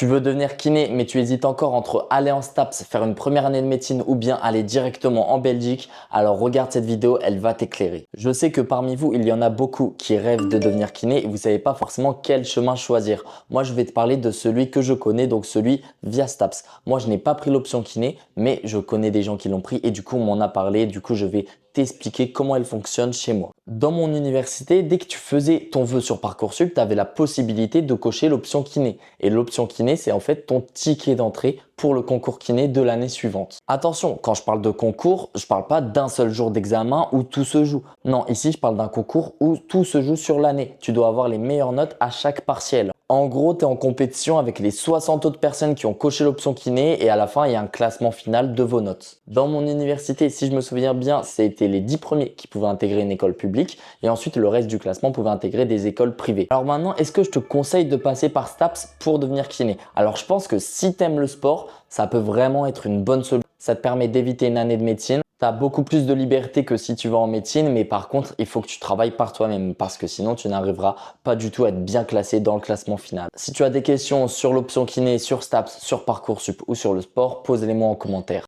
Tu veux devenir kiné, mais tu hésites encore entre aller en STAPS, faire une première année de médecine ou bien aller directement en Belgique? Alors regarde cette vidéo, elle va t'éclairer. Je sais que parmi vous, il y en a beaucoup qui rêvent de devenir kiné et vous ne savez pas forcément quel chemin choisir. Moi, je vais te parler de celui que je connais, donc celui via STAPS. Moi, je n'ai pas pris l'option kiné, mais je connais des gens qui l'ont pris et du coup, on m'en a parlé. Du coup, je vais t'expliquer comment elle fonctionne chez moi. Dans mon université, dès que tu faisais ton vœu sur Parcoursup, tu avais la possibilité de cocher l'option kiné. Et l'option kiné, c'est en fait ton ticket d'entrée pour le concours kiné de l'année suivante. Attention, quand je parle de concours, je parle pas d'un seul jour d'examen où tout se joue. Non, ici, je parle d'un concours où tout se joue sur l'année. Tu dois avoir les meilleures notes à chaque partiel. En gros, tu es en compétition avec les 60 autres personnes qui ont coché l'option kiné et à la fin, il y a un classement final de vos notes. Dans mon université, si je me souviens bien, c'était les 10 premiers qui pouvaient intégrer une école publique et ensuite le reste du classement pouvait intégrer des écoles privées. Alors maintenant, est-ce que je te conseille de passer par STAPS pour devenir kiné? Alors je pense que si tu aimes le sport, ça peut vraiment être une bonne solution. Ça te permet d'éviter une année de médecine. Tu as beaucoup plus de liberté que si tu vas en médecine, mais par contre, il faut que tu travailles par toi-même parce que sinon, tu n'arriveras pas du tout à être bien classé dans le classement final. Si tu as des questions sur l'option kiné, sur STAPS, sur Parcoursup ou sur le sport, pose-les-moi en commentaire.